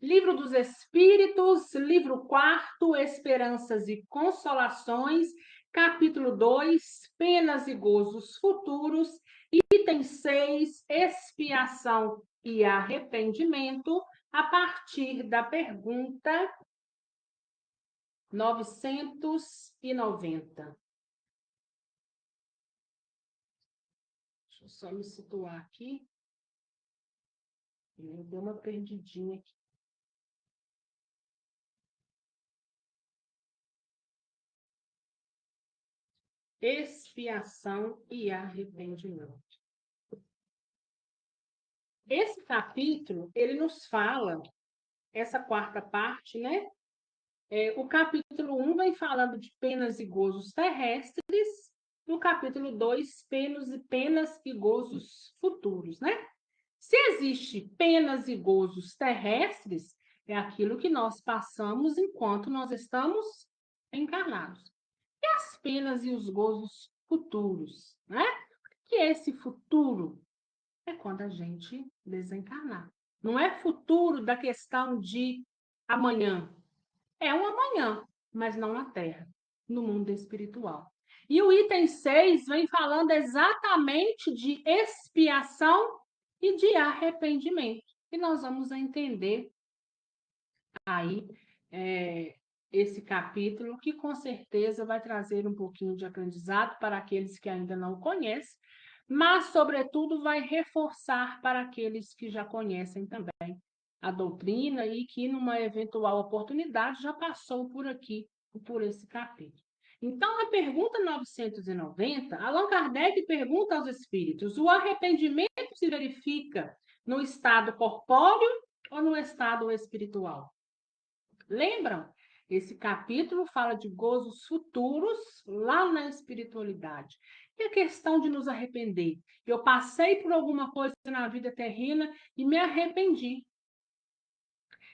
Livro dos Espíritos, livro 4, Esperanças e Consolações, capítulo 2, Penas e Gozos Futuros, item 6, Expiação e Arrependimento, a partir da pergunta 990. Deixa eu só me situar aqui. Deu uma perdidinha aqui. Expiação e arrependimento. Esse capítulo, ele nos fala, essa quarta parte, né? O capítulo 1 vem falando de penas e gozos terrestres, no capítulo 2, penas e gozos futuros, né? Se existe penas e gozos terrestres, é aquilo que nós passamos enquanto nós estamos encarnados. E as penas e os gozos futuros, né? O que é esse futuro? É quando a gente desencarnar. Não é futuro da questão de amanhã. É um amanhã, mas não na Terra, no mundo espiritual. E o item 6 vem falando exatamente de expiação e de arrependimento. E nós vamos entender aí esse capítulo, que com certeza vai trazer um pouquinho de aprendizado para aqueles que ainda não conhecem, mas, sobretudo, vai reforçar para aqueles que já conhecem também a doutrina e que, numa eventual oportunidade, já passou por aqui, por esse capítulo. Então, na pergunta 990, Allan Kardec pergunta aos espíritos: o arrependimento se verifica no estado corpóreo ou no estado espiritual? Lembram? Esse capítulo fala de gozos futuros lá na espiritualidade. E a questão de nos arrepender? Eu passei por alguma coisa na vida terrena e me arrependi.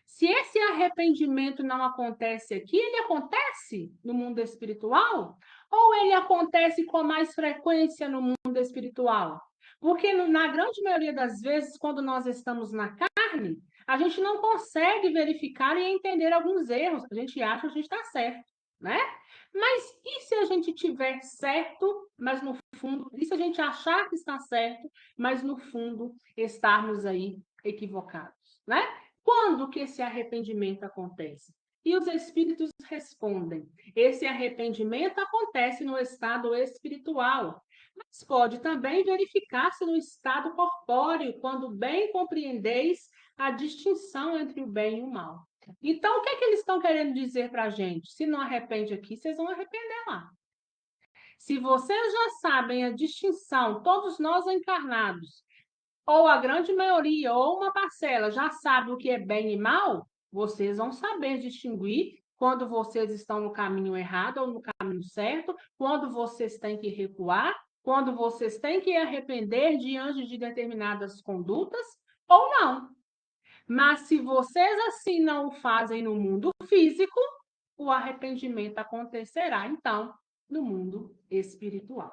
Se esse arrependimento não acontece aqui, ele acontece no mundo espiritual? Ou ele acontece com mais frequência no mundo espiritual? Porque na grande maioria das vezes, quando nós estamos na carne, a gente não consegue verificar e entender alguns erros. A gente acha que a gente está certo, né? Mas e se a gente tiver certo, mas no fundo, e se a gente achar que está certo, mas no fundo estarmos aí equivocados, né? Quando que esse arrependimento acontece? E os espíritos respondem: esse arrependimento acontece no estado espiritual, mas pode também verificar-se no estado corpóreo, quando bem compreendeis a distinção entre o bem e o mal. Então, o que é que eles estão querendo dizer para a gente? Se não arrepende aqui, vocês vão arrepender lá. Se vocês já sabem a distinção, todos nós encarnados, ou a grande maioria, ou uma parcela, já sabe o que é bem e mal, vocês vão saber distinguir quando vocês estão no caminho errado ou no caminho certo, quando vocês têm que recuar, quando vocês têm que arrepender diante de determinadas condutas, ou não. Mas se vocês assim não o fazem no mundo físico, o arrependimento acontecerá, então, no mundo espiritual.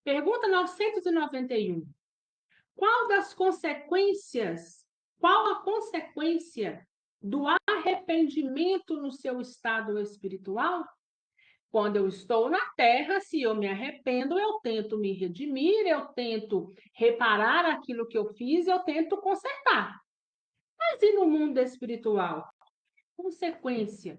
Pergunta 991. Qual a consequência do arrependimento no seu estado espiritual? Quando eu estou na Terra, se eu me arrependo, eu tento me redimir, eu tento reparar aquilo que eu fiz, eu tento consertar. Mas e no mundo espiritual? Consequência,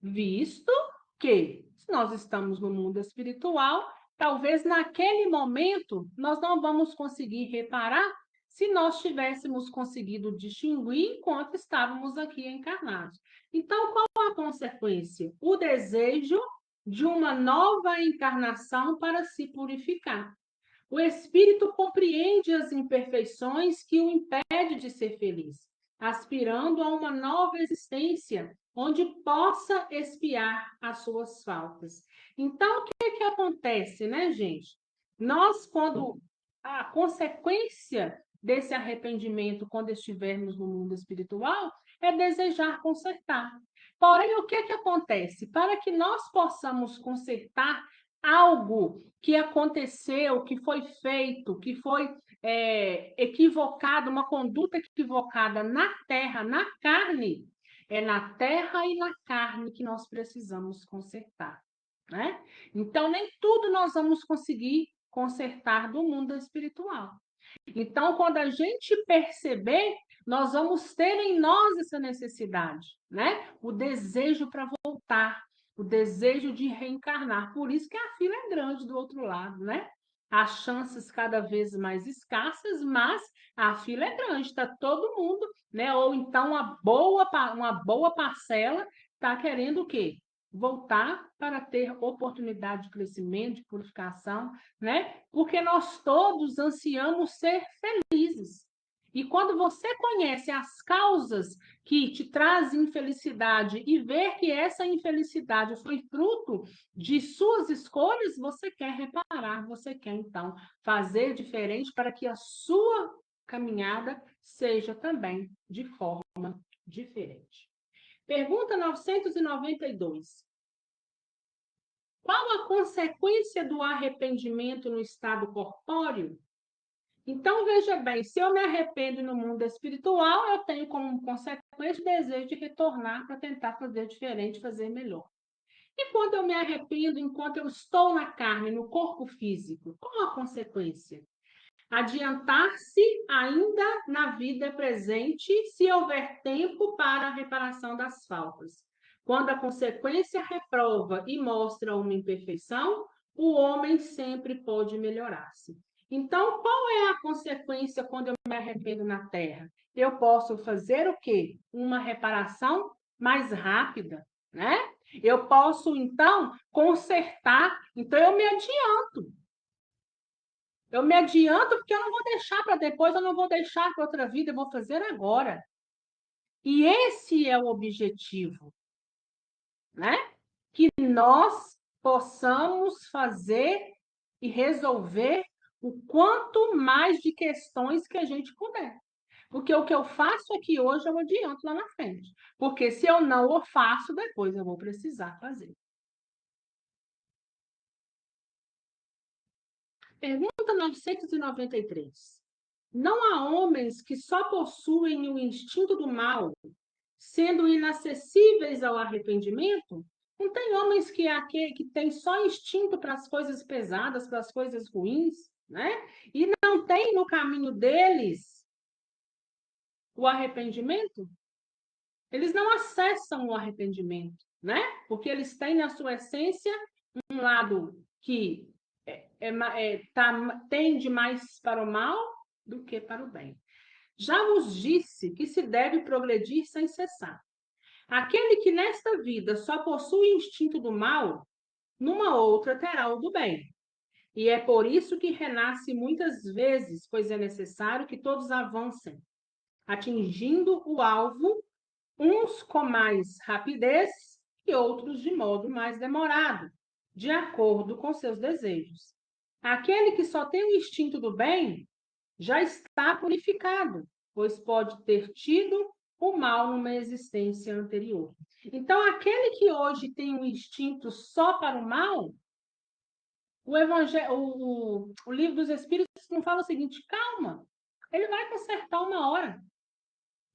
visto que, se nós estamos no mundo espiritual, talvez naquele momento nós não vamos conseguir reparar se nós tivéssemos conseguido distinguir enquanto estávamos aqui encarnados. Então, qual a consequência? O desejo de uma nova encarnação para se purificar. O espírito compreende as imperfeições que o impede de ser feliz, aspirando a uma nova existência, onde possa expiar as suas faltas. Então, o que acontece, né, gente? Nós, quando a consequência desse arrependimento, quando estivermos no mundo espiritual, é desejar consertar. Porém, o que acontece? Para que nós possamos consertar algo que aconteceu, que foi feito, que foi equivocada, uma conduta equivocada na terra, na carne, é na terra e na carne que nós precisamos consertar, né? Então, nem tudo nós vamos conseguir consertar do mundo espiritual. Então, quando a gente perceber, nós vamos ter em nós essa necessidade, né? O desejo para voltar, o desejo de reencarnar. Por isso que a fila é grande do outro lado, né? As chances cada vez mais escassas, mas a fila é grande, está todo mundo, né? Ou então uma boa parcela está querendo o quê? Voltar para ter oportunidade de crescimento, de purificação, né? Porque nós todos ansiamos ser felizes. E quando você conhece as causas que te trazem infelicidade e ver que essa infelicidade foi fruto de suas escolhas, você quer reparar, você quer então fazer diferente para que a sua caminhada seja também de forma diferente. Pergunta 992. Qual a consequência do arrependimento no estado corpóreo? Então, veja bem, se eu me arrependo no mundo espiritual, eu tenho como consequência o desejo de retornar para tentar fazer diferente, fazer melhor. E quando eu me arrependo enquanto eu estou na carne, no corpo físico, qual a consequência? Adiantar-se ainda na vida presente, se houver tempo para a reparação das faltas. Quando a consequência reprova e mostra uma imperfeição, o homem sempre pode melhorar-se. Então, qual é a consequência quando eu me arrependo na terra? Eu posso fazer o quê? Uma reparação mais rápida, né? Eu posso, então, consertar. Então, eu me adianto. Eu me adianto porque eu não vou deixar para depois, eu não vou deixar para outra vida, eu vou fazer agora. E esse é o objetivo, né? Que nós possamos fazer e resolver o quanto mais de questões que a gente puder. Porque o que eu faço aqui hoje, eu adianto lá na frente. Porque se eu não o faço, depois eu vou precisar fazer. Pergunta 993. Não há homens que só possuem o instinto do mal, sendo inacessíveis ao arrependimento? Não tem homens que têm só instinto para as coisas pesadas, para as coisas ruins, né? E não tem no caminho deles o arrependimento? Eles não acessam o arrependimento, né? Porque eles têm na sua essência um lado que tende mais para o mal do que para o bem. Já vos disse que se deve progredir sem cessar. Aquele que nesta vida só possui instinto do mal, numa outra terá o do bem. E é por isso que renasce muitas vezes, pois é necessário que todos avancem, atingindo o alvo, uns com mais rapidez e outros de modo mais demorado, de acordo com seus desejos. Aquele que só tem o instinto do bem já está purificado, pois pode ter tido o mal numa existência anterior. Então, aquele que hoje tem um instinto só para o mal, o livro dos Espíritos não fala o seguinte: calma, ele vai consertar uma hora.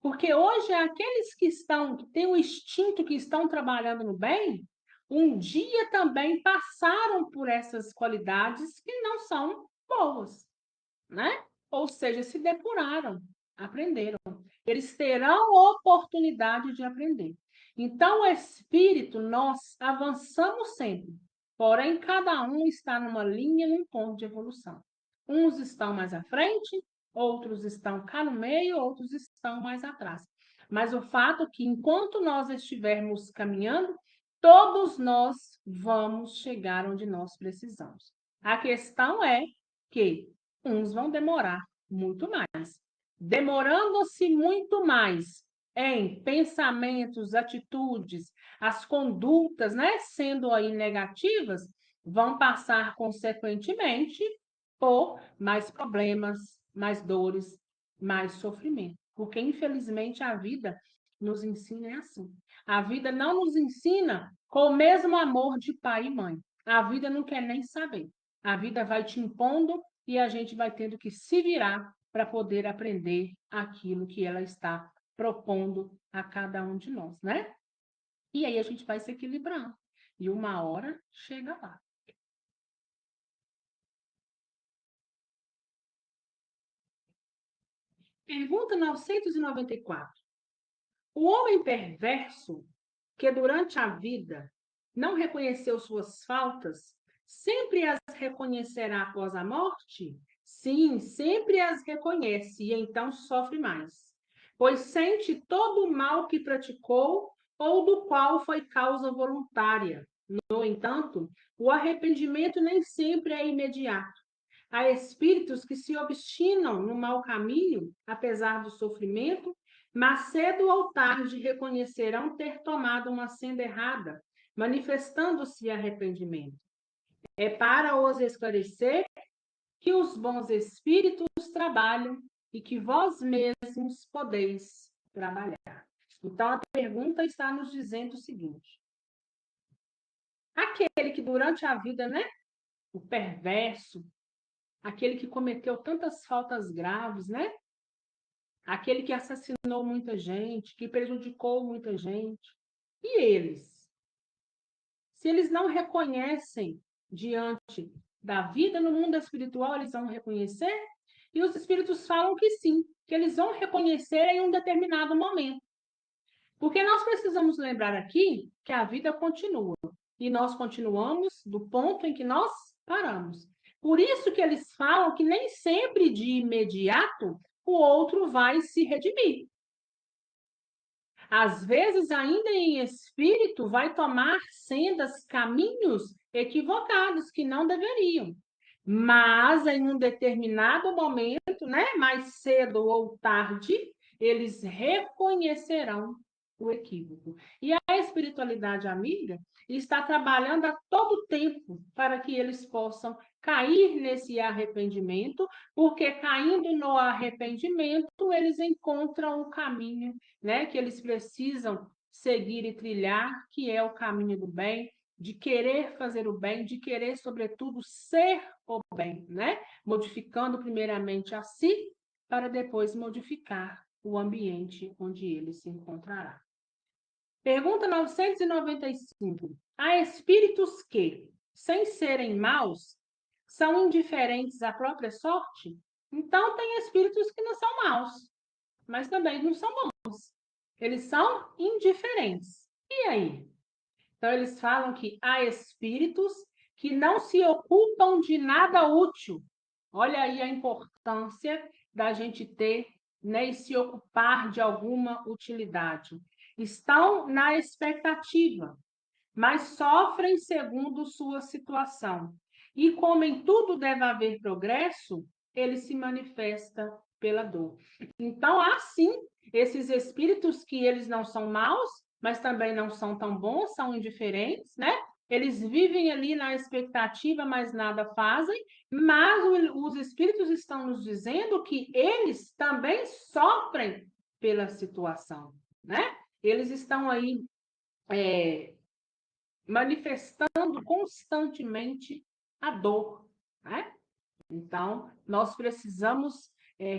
Porque hoje aqueles que têm o instinto, que estão trabalhando no bem, um dia também passaram por essas qualidades que não são boas, né? Ou seja, se depuraram, aprenderam. Eles terão oportunidade de aprender. Então, o espírito, nós avançamos sempre, porém, cada um está numa linha, num ponto de evolução. Uns estão mais à frente, outros estão cá no meio, outros estão mais atrás. Mas o fato é que, enquanto nós estivermos caminhando, todos nós vamos chegar onde nós precisamos. A questão é que uns vão demorar muito mais. Demorando-se muito mais em pensamentos, atitudes, as condutas, né, sendo aí negativas, vão passar consequentemente por mais problemas, mais dores, mais sofrimento. Porque, infelizmente, a vida nos ensina assim. A vida não nos ensina com o mesmo amor de pai e mãe. A vida não quer nem saber. A vida vai te impondo e a gente vai tendo que se virar para poder aprender aquilo que ela está propondo a cada um de nós, né? E aí a gente vai se equilibrando. E uma hora chega lá. Pergunta 994. O homem perverso, que durante a vida não reconheceu suas faltas, sempre as reconhecerá após a morte? Sim, sempre as reconhece e então sofre mais, pois sente todo o mal que praticou ou do qual foi causa voluntária. No entanto, o arrependimento nem sempre é imediato. Há espíritos que se obstinam no mau caminho, apesar do sofrimento, mas cedo ou tarde reconhecerão ter tomado uma senda errada, manifestando-se arrependimento. É para os esclarecer que os bons espíritos trabalham e que vós mesmos podeis trabalhar. Então, a pergunta está nos dizendo o seguinte: aquele que durante a vida, né, o perverso, aquele que cometeu tantas faltas graves, né? Aquele que assassinou muita gente, que prejudicou muita gente. E eles? Se eles não reconhecem diante da vida no mundo espiritual, eles vão reconhecer? E os espíritos falam que sim, que eles vão reconhecer em um determinado momento. Porque nós precisamos lembrar aqui que a vida continua. E nós continuamos do ponto em que nós paramos. Por isso que eles falam que nem sempre de imediato o outro vai se redimir. Às vezes, ainda em espírito, vai tomar sendas, caminhos equivocados que não deveriam. Mas em um determinado momento, né, mais cedo ou tarde, eles reconhecerão o equívoco. E a espiritualidade amiga está trabalhando a todo tempo para que eles possam cair nesse arrependimento, porque caindo no arrependimento, eles encontram o caminho, né, que eles precisam seguir e trilhar, que é o caminho do bem, de querer fazer o bem, de querer, sobretudo, ser o bem, né? Modificando primeiramente a si, para depois modificar o ambiente onde ele se encontrará. Pergunta 995. Há espíritos que, sem serem maus, são indiferentes à própria sorte? Então, tem espíritos que não são maus, mas também não são bons. Eles são indiferentes. E aí? Então, eles falam que há espíritos que não se ocupam de nada útil. Olha aí a importância da gente ter, né, e se ocupar de alguma utilidade. Estão na expectativa, mas sofrem segundo sua situação. E como em tudo deve haver progresso, ele se manifesta pela dor. Então, há sim esses espíritos que eles não são maus, mas também não são tão bons, são indiferentes, né? Eles vivem ali na expectativa, mas nada fazem, mas os espíritos estão nos dizendo que eles também sofrem pela situação, né? Eles estão aí manifestando constantemente a dor, né? Então, nós precisamos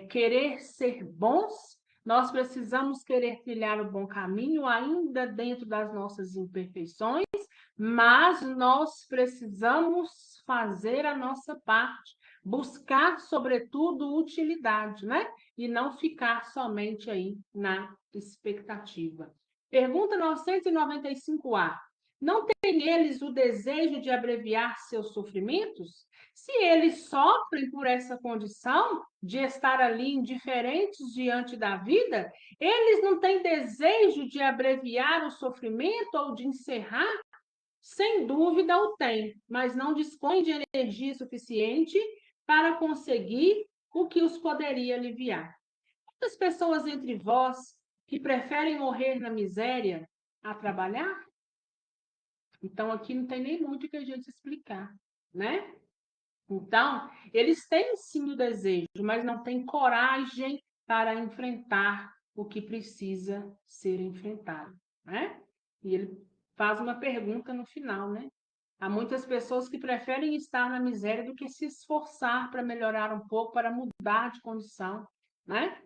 querer ser bons, nós precisamos querer trilhar o bom caminho, ainda dentro das nossas imperfeições, mas nós precisamos fazer a nossa parte, buscar, sobretudo, utilidade, né? E não ficar somente aí na expectativa. Pergunta 995A. Não têm eles o desejo de abreviar seus sofrimentos? Se eles sofrem por essa condição de estar ali indiferentes diante da vida, eles não têm desejo de abreviar o sofrimento ou de encerrar? Sem dúvida o têm, mas não dispõem de energia suficiente para conseguir o que os poderia aliviar. Quantas pessoas entre vós que preferem morrer na miséria a trabalhar? Então, aqui não tem nem muito que a gente explicar, né? Então, eles têm sim o desejo, mas não têm coragem para enfrentar o que precisa ser enfrentado, né? E ele faz uma pergunta no final, né? Há muitas pessoas que preferem estar na miséria do que se esforçar para melhorar um pouco, para mudar de condição, né?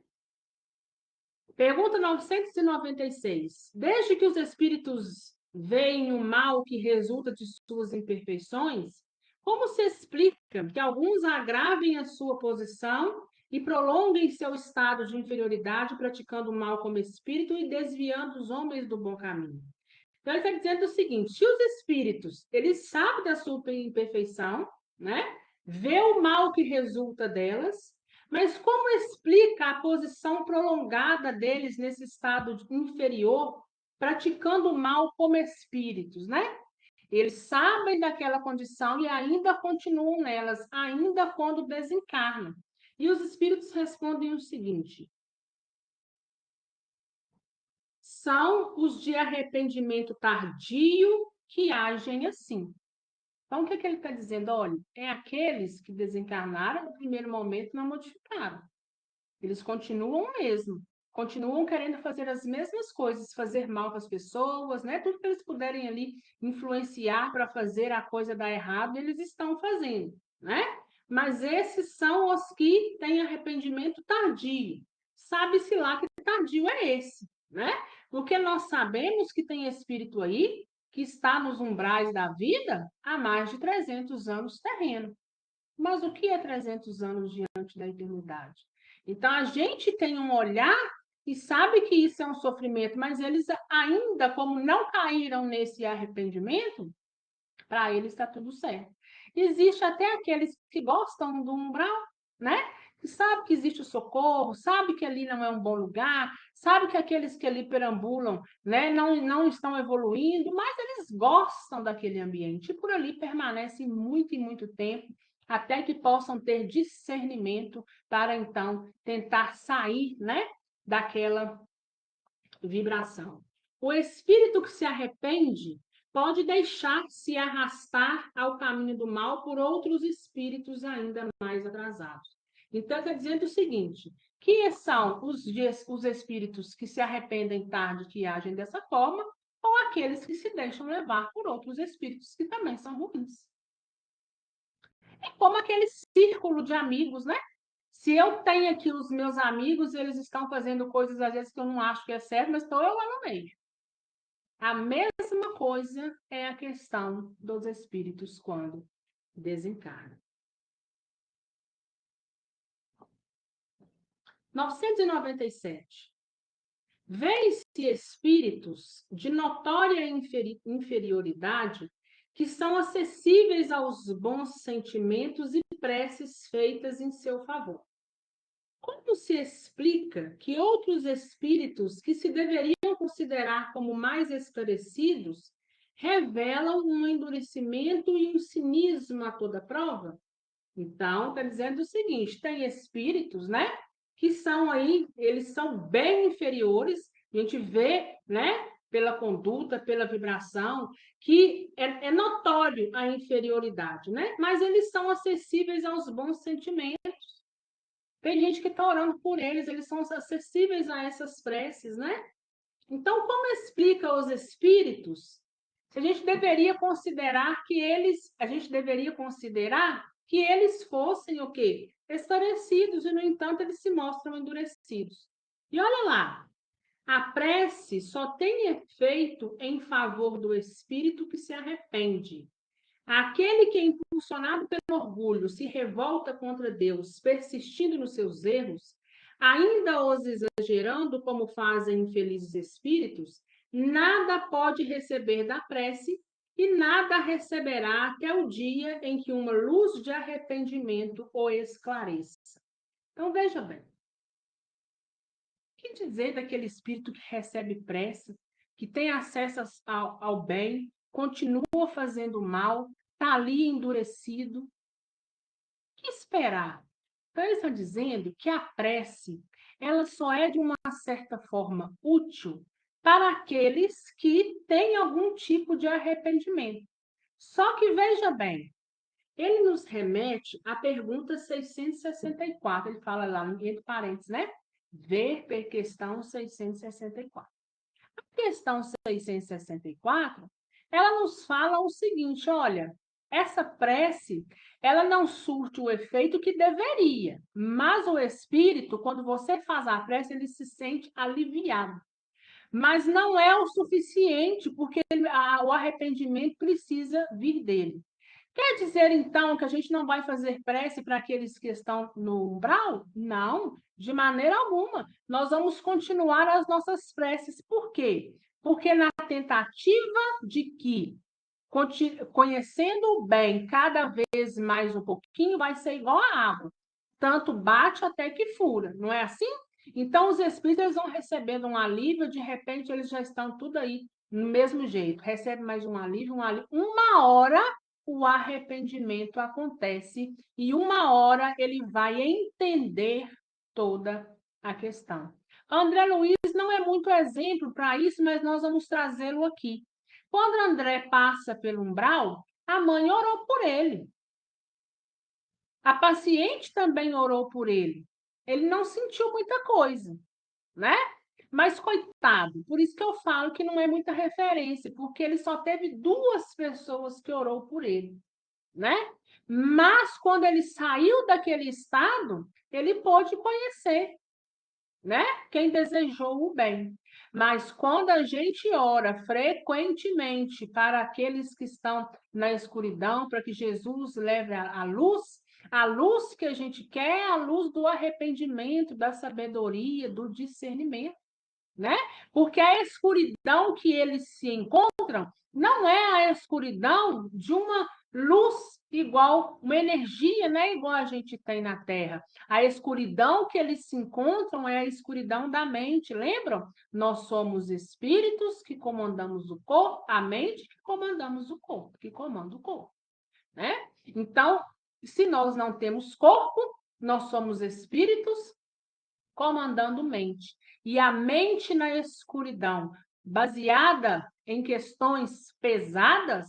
Pergunta 996. Desde que os espíritos veem o mal que resulta de suas imperfeições, como se explica que alguns agravem a sua posição e prolonguem seu estado de inferioridade, praticando o mal como espírito e desviando os homens do bom caminho? Então, ele está dizendo o seguinte: se os espíritos, eles sabem da sua imperfeição, né? Vê o mal que resulta delas, mas como explica a posição prolongada deles nesse estado inferior, praticando o mal como espíritos, né? Eles sabem daquela condição e ainda continuam nelas, ainda quando desencarnam. E os espíritos respondem o seguinte: são os de arrependimento tardio que agem assim. Então, o que ele está dizendo? Olha, é aqueles que desencarnaram no primeiro momento e não modificaram. Eles continuam mesmo, continuam querendo fazer as mesmas coisas, fazer mal para as pessoas, né? Tudo que eles puderem ali influenciar para fazer a coisa dar errado, eles estão fazendo, né? Mas esses são os que têm arrependimento tardio. Sabe-se lá que tardio é esse, né? Porque nós sabemos que tem espírito aí que está nos umbrais da vida há mais de 300 anos terreno. Mas o que é 300 anos diante da eternidade? Então, a gente tem um olhar e sabe que isso é um sofrimento, mas eles ainda, como não caíram nesse arrependimento, para eles está tudo certo. Existe até aqueles que gostam do umbral, né? Que sabe que existe o socorro, sabe que ali não é um bom lugar, sabe que aqueles que ali perambulam, né, não estão evoluindo, mas eles gostam daquele ambiente e por ali permanecem muito e muito tempo, até que possam ter discernimento para então tentar sair, né, daquela vibração. O espírito que se arrepende pode deixar-se arrastar ao caminho do mal por outros espíritos ainda mais atrasados. Então, está dizendo o seguinte: que são os espíritos que se arrependem tarde, que agem dessa forma, ou aqueles que se deixam levar por outros espíritos que também são ruins. É como aquele círculo de amigos, né? Se eu tenho aqui os meus amigos, eles estão fazendo coisas às vezes que eu não acho que é certo, mas estou eu lá no meio. A mesma coisa é a questão dos espíritos quando desencarnam. 997. Vêem-se espíritos de notória inferioridade que são acessíveis aos bons sentimentos e preces feitas em seu favor. Como se explica que outros espíritos que se deveriam considerar como mais esclarecidos revelam um endurecimento e um cinismo a toda prova? Então, está dizendo o seguinte: tem espíritos, né, que são aí, eles são bem inferiores, a gente vê, né, pela conduta, pela vibração, que é notório a inferioridade, né, mas eles são acessíveis aos bons sentimentos. Tem gente que está orando por eles são acessíveis a essas preces, né? Então, como explica os espíritos? A gente deveria considerar que eles fossem o quê? Esclarecidos, e, no entanto, eles se mostram endurecidos. E olha lá, a prece só tem efeito em favor do espírito que se arrepende. Aquele que, impulsionado pelo orgulho, se revolta contra Deus, persistindo nos seus erros, ainda os exagerando, como fazem infelizes espíritos, nada pode receber da prece e nada receberá até o dia em que uma luz de arrependimento o esclareça. Então, veja bem. O que dizer daquele espírito que recebe prece, que tem acesso ao bem, continua fazendo mal, está ali endurecido? O que esperar? Então, eles estão dizendo que a prece ela só é, de uma certa forma, útil para aqueles que têm algum tipo de arrependimento. Só que, veja bem, ele nos remete à pergunta 664. Ele fala lá, entre parênteses, né? Ver per questão 664. A questão 664 ela nos fala o seguinte, olha, essa prece, ela não surte o efeito que deveria, mas o espírito, quando você faz a prece, ele se sente aliviado. Mas não é o suficiente, porque o arrependimento precisa vir dele. Quer dizer, então, que a gente não vai fazer prece para aqueles que estão no umbral? Não, de maneira alguma. Nós vamos continuar as nossas preces. Por quê? Porque na tentativa de que, conhecendo o bem cada vez mais um pouquinho, vai ser igual a água. Tanto bate até que fura, não é assim? Então, os espíritos eles vão recebendo um alívio, de repente eles já estão tudo aí no mesmo jeito. Recebe mais um alívio, um alívio. Uma hora o arrependimento acontece e uma hora ele vai entender toda a questão. André Luiz não é muito exemplo para isso, mas nós vamos trazê-lo aqui. Quando André passa pelo umbral, a mãe orou por ele. A paciente também orou por ele. Ele não sentiu muita coisa, né? Mas coitado, por isso que eu falo que não é muita referência, porque ele só teve 2 pessoas que orou por ele, né? Mas quando ele saiu daquele estado, ele pôde conhecer, né? Quem desejou o bem. Mas quando a gente ora frequentemente para aqueles que estão na escuridão, para que Jesus leve a luz que a gente quer é a luz do arrependimento, da sabedoria, do discernimento, né? Porque a escuridão que eles se encontram não é a escuridão de uma luz igual, uma energia, né? Igual a gente tem na Terra. A escuridão que eles se encontram é a escuridão da mente, lembram? Nós somos espíritos que comandamos o corpo, a mente que comandamos o corpo, que comanda o corpo, né? Então, se nós não temos corpo, nós somos espíritos comandando mente. E a mente na escuridão, baseada em questões pesadas,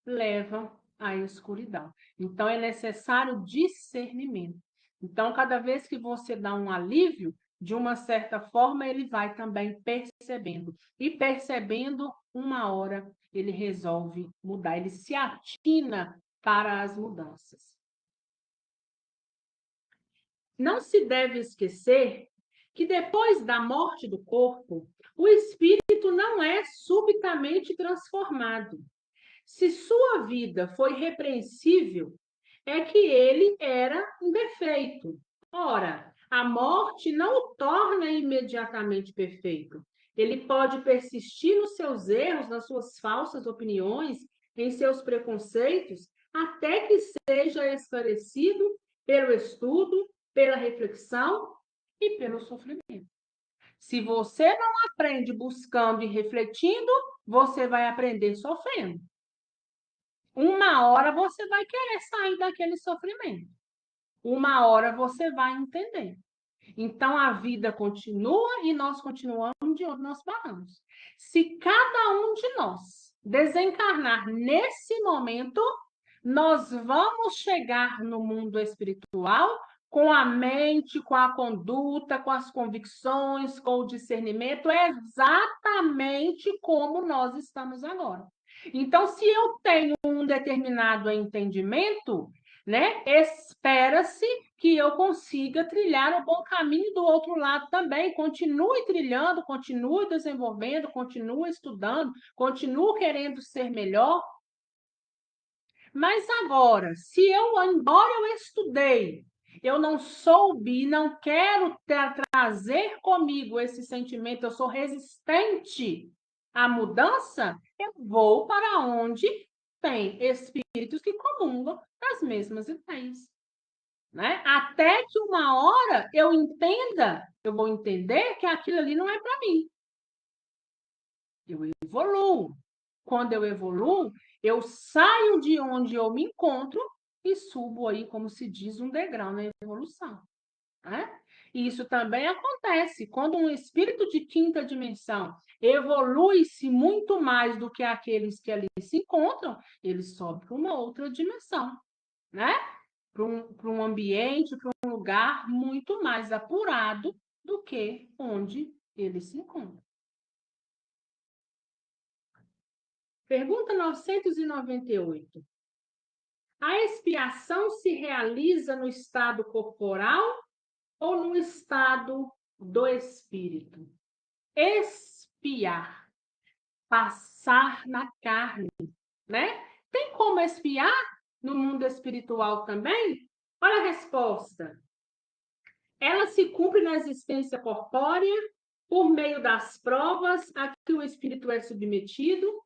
leva à escuridão. Então, é necessário discernimento. Então, cada vez que você dá um alívio, de uma certa forma, ele vai também percebendo. E percebendo, uma hora, ele resolve mudar, ele se atina para as mudanças. Não se deve esquecer que depois da morte do corpo, o espírito não é subitamente transformado. Se sua vida foi repreensível, é que ele era um defeito. Ora, a morte não o torna imediatamente perfeito. Ele pode persistir nos seus erros, nas suas falsas opiniões, em seus preconceitos, até que seja esclarecido pelo estudo, pela reflexão e pelo sofrimento. Se você não aprende buscando e refletindo, você vai aprender sofrendo. Uma hora você vai querer sair daquele sofrimento. Uma hora você vai entender. Então a vida continua e nós continuamos de onde nós paramos. Se cada um de nós desencarnar nesse momento, nós vamos chegar no mundo espiritual com a mente, com a conduta, com as convicções, com o discernimento, exatamente como nós estamos agora. Então, se eu tenho um determinado entendimento, né, espera-se que eu consiga trilhar o bom caminho do outro lado também. Continue trilhando, continue desenvolvendo, continue estudando, continue querendo ser melhor. Mas agora, se eu, embora eu estudei, eu não soube e não quero trazer comigo esse sentimento, eu sou resistente à mudança, eu vou para onde tem espíritos que comungam das mesmas ideias. Né? Até que uma hora eu entenda, eu vou entender que aquilo ali não é para mim. Eu evoluo. Quando eu evoluo, eu saio de onde eu me encontro e subo aí, como se diz, um degrau na evolução. Né? E isso também acontece quando um espírito de quinta dimensão evolui-se muito mais do que aqueles que ali se encontram, ele sobe para uma outra dimensão, né? Para um ambiente, para um lugar muito mais apurado do que onde ele se encontra. Pergunta 998. A expiação se realiza no estado corporal ou no estado do espírito? Espiar, passar na carne, né? Tem como espiar no mundo espiritual também? Olha a resposta. Ela se cumpre na existência corpórea por meio das provas a que o espírito é submetido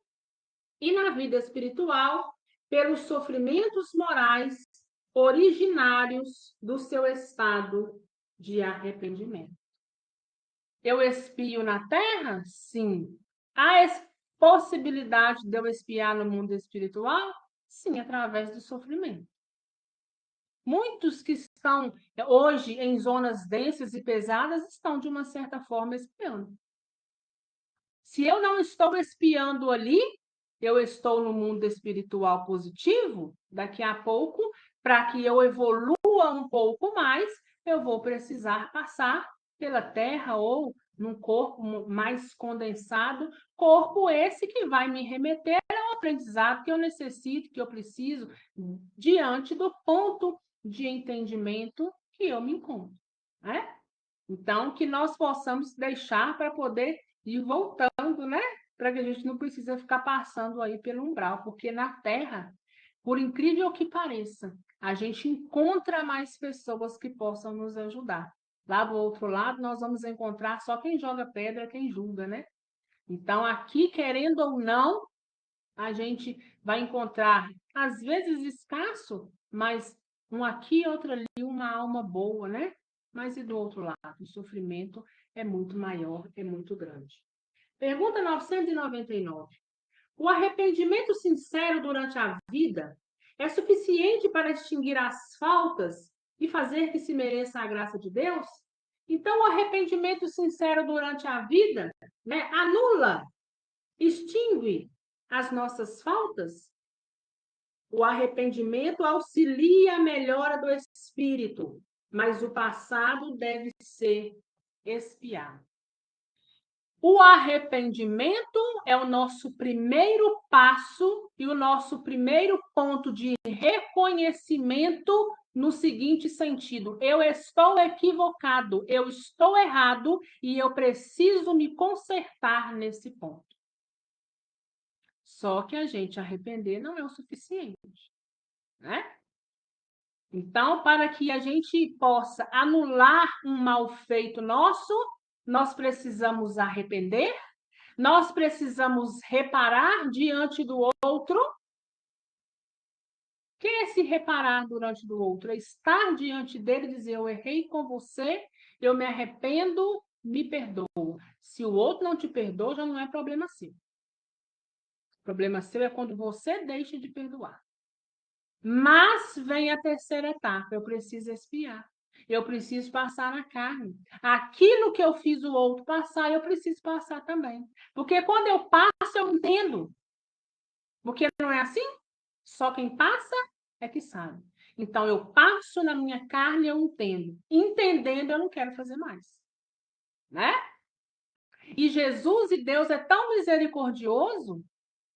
e na vida espiritual pelos sofrimentos morais originários do seu estado de arrependimento. Eu expio na terra? Sim. Há possibilidade de eu expiar no mundo espiritual? Sim, através do sofrimento. Muitos que estão hoje em zonas densas e pesadas estão, de uma certa forma, espiando. Se eu não estou espiando ali, eu estou no mundo espiritual positivo, daqui a pouco, para que eu evolua um pouco mais, eu vou precisar passar pela terra ou num corpo mais condensado, corpo esse que vai me remeter ao aprendizado que eu necessito, que eu preciso, diante do ponto de entendimento que eu me encontro, né? Então, que nós possamos deixar para poder ir voltando, né? Para que a gente não precisa ficar passando aí pelo umbral, porque na Terra, por incrível que pareça, a gente encontra mais pessoas que possam nos ajudar. Lá do outro lado, nós vamos encontrar só quem joga pedra, quem julga, né? Então, aqui, querendo ou não, a gente vai encontrar, às vezes escasso, mas um aqui, outro ali, uma alma boa, né? Mas e do outro lado? O sofrimento é muito maior, é muito grande. Pergunta 999. O arrependimento sincero durante a vida é suficiente para extinguir as faltas e fazer que se mereça a graça de Deus? Então, o arrependimento sincero durante a vida, né, anula, extingue as nossas faltas? O arrependimento auxilia a melhora do espírito, mas o passado deve ser expiado. O arrependimento é o nosso primeiro passo e o nosso primeiro ponto de reconhecimento no seguinte sentido: eu estou equivocado, eu estou errado e eu preciso me consertar nesse ponto. Só que a gente arrepender não é o suficiente, né? Então, para que a gente possa anular um mal feito nosso, nós precisamos arrepender, nós precisamos reparar diante do outro. O que é se reparar diante do outro? É estar diante dele e dizer: eu errei com você, eu me arrependo, me perdoo. Se o outro não te perdoa, já não é problema seu. O problema seu é quando você deixa de perdoar. Mas vem a terceira etapa, eu preciso expiar. Eu preciso passar na carne. Aquilo que eu fiz o outro passar, eu preciso passar também. Porque quando eu passo, eu entendo. Porque não é assim? Só quem passa é que sabe. Então, eu passo na minha carne, eu entendo. Entendendo, eu não quero fazer mais. Né? E Jesus e Deus é tão misericordioso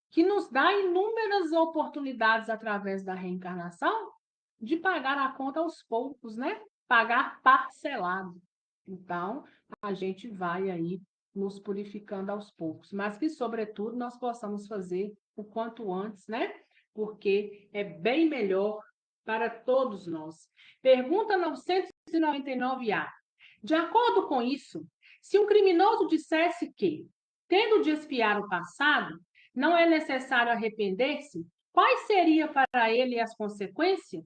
que nos dá inúmeras oportunidades através da reencarnação de pagar a conta aos poucos, né? Pagar parcelado. Então, a gente vai aí nos purificando aos poucos, mas que, sobretudo, nós possamos fazer o quanto antes, né? Porque é bem melhor para todos nós. Pergunta 999A. De acordo com isso, se um criminoso dissesse que, tendo de expiar o passado, não é necessário arrepender-se, quais seriam para ele as consequências?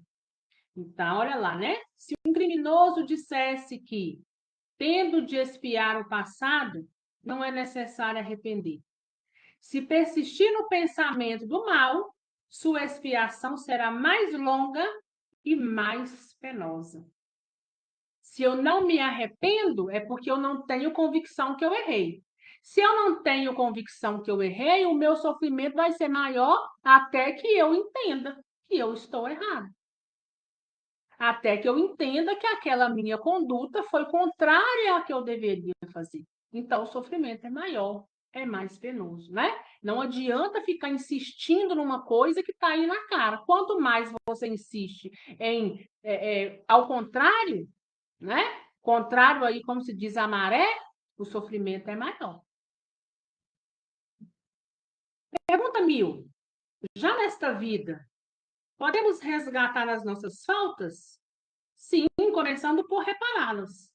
Então, olha lá, né? Se um criminoso dissesse que, tendo de expiar o passado, não é necessário arrepender. Se persistir no pensamento do mal, sua expiação será mais longa e mais penosa. Se eu não me arrependo, é porque eu não tenho convicção que eu errei. Se eu não tenho convicção que eu errei, o meu sofrimento vai ser maior até que eu entenda que eu estou errado. Até que eu entenda que aquela minha conduta foi contrária à que eu deveria fazer. Então, o sofrimento é maior, é mais penoso, né? Não adianta ficar insistindo numa coisa que está aí na cara. Quanto mais você insiste em ao contrário, né? Contrário aí, como se diz, a maré, o sofrimento é maior. Pergunta 1000. Já nesta vida, podemos resgatar as nossas faltas? Sim, começando por repará-las.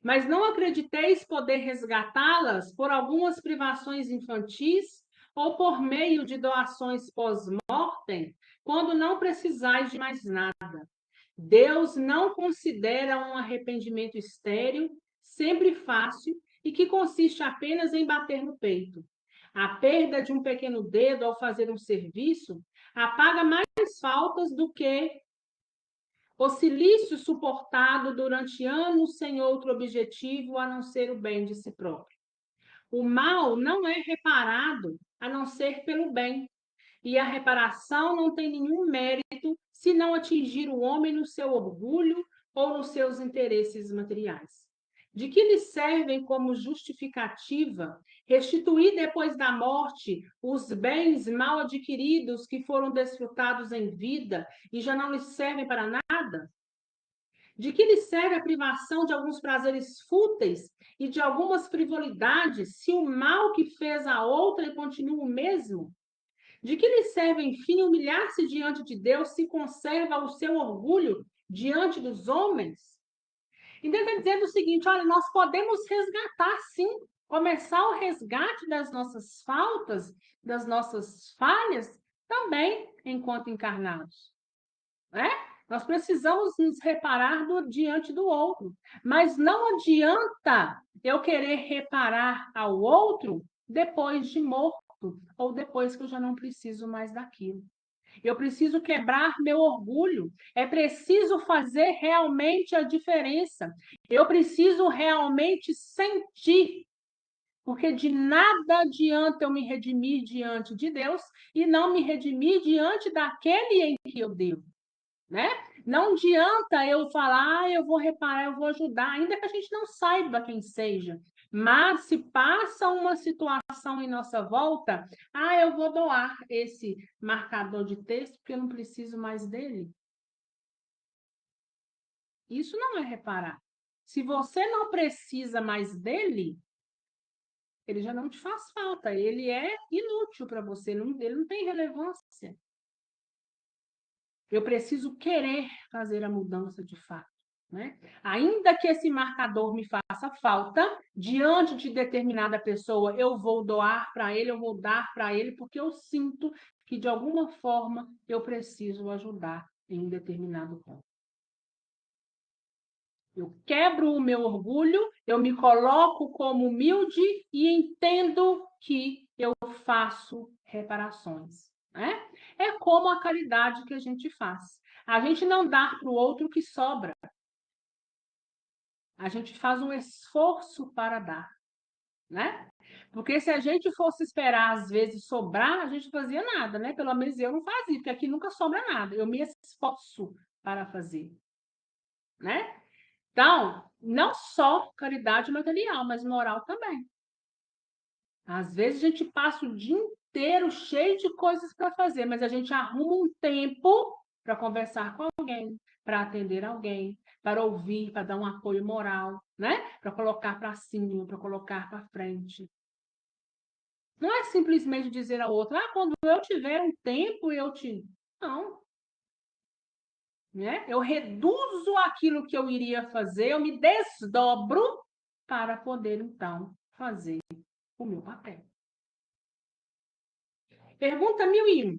Mas não acrediteis poder resgatá-las por algumas privações infantis ou por meio de doações pós-mortem, quando não precisais de mais nada. Deus não considera um arrependimento estéril, sempre fácil e que consiste apenas em bater no peito. A perda de um pequeno dedo ao fazer um serviço apaga mais faltas do que o silício suportado durante anos sem outro objetivo a não ser o bem de si próprio. O mal não é reparado a não ser pelo bem, e a reparação não tem nenhum mérito se não atingir o homem no seu orgulho ou nos seus interesses materiais. De que lhe servem como justificativa restituir depois da morte os bens mal adquiridos que foram desfrutados em vida e já não lhe servem para nada? De que lhe serve a privação de alguns prazeres fúteis e de algumas frivolidades, se o mal que fez a outra continua o mesmo? De que lhe serve, enfim, humilhar-se diante de Deus se conserva o seu orgulho diante dos homens? Então, está dizendo o seguinte: olha, nós podemos resgatar, sim, começar o resgate das nossas faltas, das nossas falhas, também enquanto encarnados, né? Nós precisamos nos reparar diante do outro, mas não adianta eu querer reparar ao outro depois de morto ou depois que eu já não preciso mais daquilo. Eu preciso quebrar meu orgulho. É preciso fazer realmente a diferença. Eu preciso realmente sentir, porque de nada adianta eu me redimir diante de Deus e não me redimir diante daquele em que eu devo, né? Não adianta eu falar, eu vou reparar, eu vou ajudar, ainda que a gente não saiba quem seja. Mas se passa uma situação em nossa volta, eu vou doar esse marcador de texto porque eu não preciso mais dele. Isso não é reparar. Se você não precisa mais dele, ele já não te faz falta, ele é inútil para você, ele não tem relevância. Eu preciso querer fazer a mudança de fato, né? Ainda que esse marcador me faça falta, diante de determinada pessoa, eu vou doar para ele, eu vou dar para ele, porque eu sinto que, de alguma forma, eu preciso ajudar em um determinado ponto. Eu quebro o meu orgulho, eu me coloco como humilde e entendo que eu faço reparações, né? É como a caridade que a gente faz. A gente não dá para o outro o que sobra. A gente faz um esforço para dar, né? Porque se a gente fosse esperar, às vezes, sobrar, a gente não fazia nada, né? Pelo menos eu não fazia, porque aqui nunca sobra nada. Eu me esforço para fazer, né? Então, não só caridade material, mas moral também. Às vezes a gente passa o dia inteiro cheio de coisas para fazer, mas a gente arruma um tempo para conversar com alguém, para atender alguém, para ouvir, para dar um apoio moral, né? Para colocar para cima, para colocar para frente. Não é simplesmente dizer ao outro, quando eu tiver um tempo, eu te. Não. Né? Eu reduzo aquilo que eu iria fazer, eu me desdobro para poder, então, fazer o meu papel. Pergunta 1001.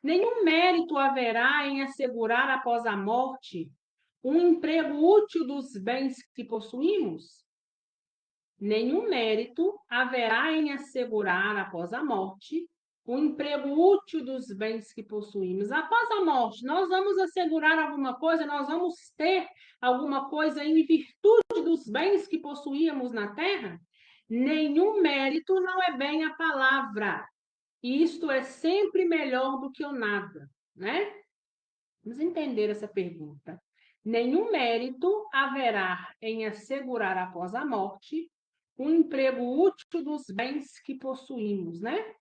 Nenhum mérito haverá em assegurar após a morte um emprego útil dos bens que possuímos? Nenhum mérito haverá em assegurar após a morte o emprego útil dos bens que possuímos. Após a morte, nós vamos assegurar alguma coisa, nós vamos ter alguma coisa em virtude dos bens que possuíamos na terra? Nenhum mérito não é bem a palavra. Isto é sempre melhor do que o nada, né? Vamos entender essa pergunta. Nenhum mérito haverá em assegurar após a morte um emprego útil dos bens que possuímos, né?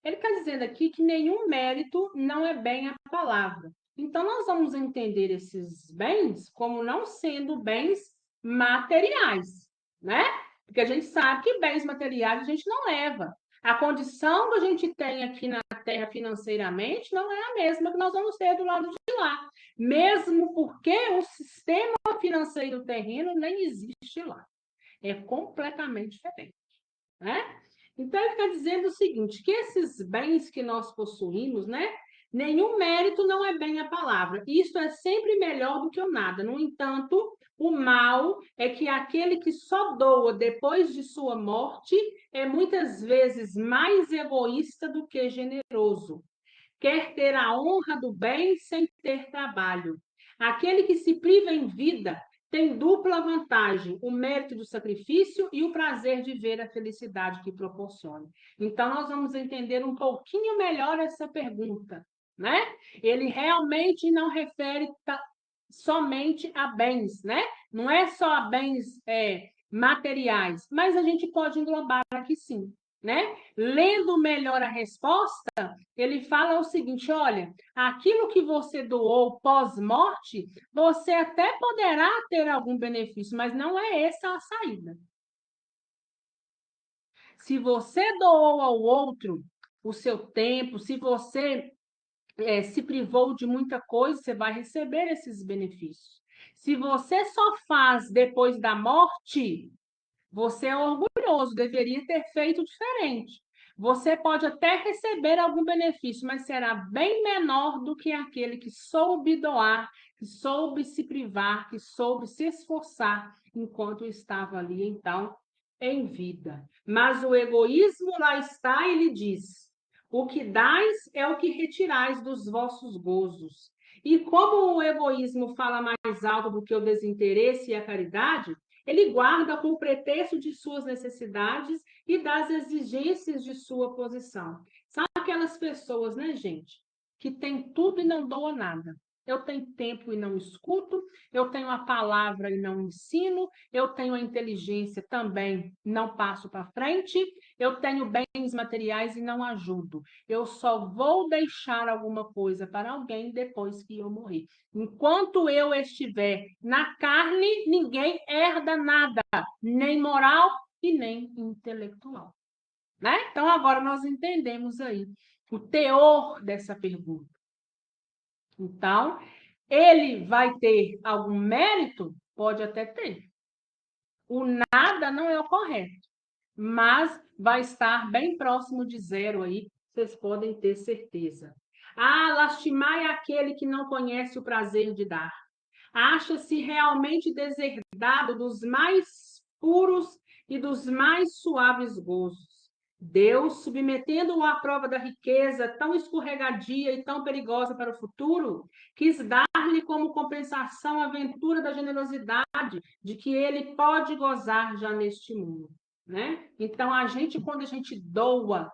Ele está dizendo aqui que nenhum mérito não é bem a palavra. Então, nós vamos entender esses bens como não sendo bens materiais, né? Porque a gente sabe que bens materiais a gente não leva. A condição que a gente tem aqui na Terra financeiramente não é a mesma que nós vamos ter do lado de lá. Mesmo porque o sistema financeiro terreno nem existe lá. É completamente diferente, né? Então, ele está dizendo o seguinte, que esses bens que nós possuímos, né? Nenhum mérito não é bem a palavra. Isto é sempre melhor do que o nada. No entanto, o mal é que aquele que só doa depois de sua morte é muitas vezes mais egoísta do que generoso. Quer ter a honra do bem sem ter trabalho. Aquele que se priva em vida tem dupla vantagem, o mérito do sacrifício e o prazer de ver a felicidade que proporciona. Então, nós vamos entender um pouquinho melhor essa pergunta, né? Ele realmente não refere somente a bens, né? Não é só a bens materiais, mas a gente pode englobar aqui sim, né? Lendo melhor a resposta, ele fala o seguinte, olha, aquilo que você doou pós-morte, você até poderá ter algum benefício, mas não é essa a saída. Se você doou ao outro o seu tempo, se você se privou de muita coisa, você vai receber esses benefícios. Se você só faz depois da morte, você é orgulhoso, deveria ter feito diferente. Você pode até receber algum benefício, mas será bem menor do que aquele que soube doar, que soube se privar, que soube se esforçar enquanto estava ali, então, em vida. Mas o egoísmo lá está, ele diz: o que dais é o que retirais dos vossos gozos. E como o egoísmo fala mais alto do que o desinteresse e a caridade, ele guarda com o pretexto de suas necessidades e das exigências de sua posição. Sabe aquelas pessoas, né, gente, que tem tudo e não doa nada? Eu tenho tempo e não escuto, eu tenho a palavra e não ensino, eu tenho a inteligência também, não passo para frente, eu tenho bens materiais e não ajudo. Eu só vou deixar alguma coisa para alguém depois que eu morrer. Enquanto eu estiver na carne, ninguém herda nada, nem moral e nem intelectual. Né? Então, agora nós entendemos aí o teor dessa pergunta. Então, ele vai ter algum mérito? Pode até ter. O nada não é o correto, mas vai estar bem próximo de zero aí, vocês podem ter certeza. Ah, lastimai aquele que não conhece o prazer de dar. Acha-se realmente deserdado dos mais puros e dos mais suaves gozos. Deus, submetendo-o à prova da riqueza tão escorregadia e tão perigosa para o futuro, quis dar-lhe como compensação a ventura da generosidade de que ele pode gozar já neste mundo, né? Então, quando a gente doa,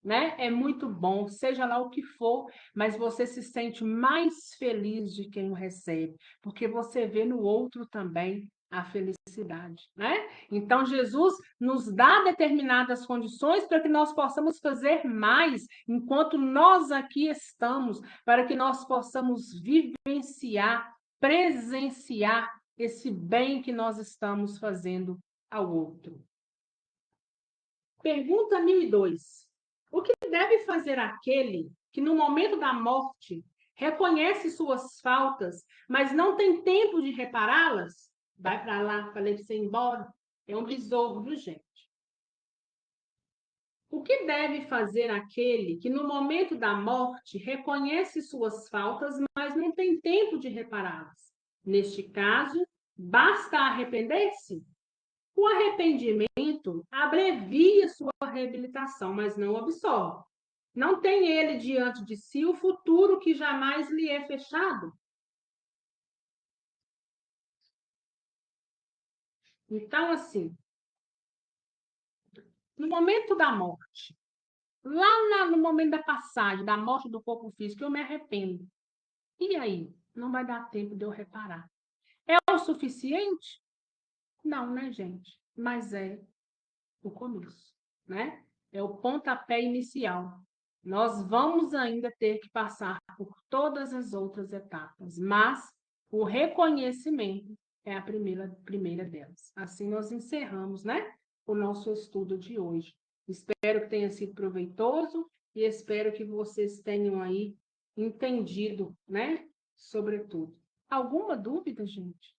né, é muito bom, seja lá o que for, mas você se sente mais feliz de quem o recebe, porque você vê no outro também a felicidade, né? Então, Jesus nos dá determinadas condições para que nós possamos fazer mais enquanto nós aqui estamos, para que nós possamos vivenciar, presenciar esse bem que nós estamos fazendo ao outro. Pergunta 1002. O que deve fazer aquele que, no momento da morte, reconhece suas faltas, mas não tem tempo de repará-las? Vai para lá, falei para você ir embora. É um besouro, viu, gente? O que deve fazer aquele que, no momento da morte, reconhece suas faltas, mas não tem tempo de repará-las? Neste caso, basta arrepender-se? O arrependimento abrevia sua reabilitação, mas não absolve. Não tem ele diante de si o futuro que jamais lhe é fechado. Então, assim, no momento da morte, no momento da passagem, da morte do corpo físico, eu me arrependo. E aí? Não vai dar tempo de eu reparar. É o suficiente? Não, né, gente? Mas é o começo, né? É o pontapé inicial. Nós vamos ainda ter que passar por todas as outras etapas, mas o reconhecimento é a primeira delas. Assim nós encerramos, né, o nosso estudo de hoje. Espero que tenha sido proveitoso e espero que vocês tenham aí entendido, né, sobretudo. Alguma dúvida, gente?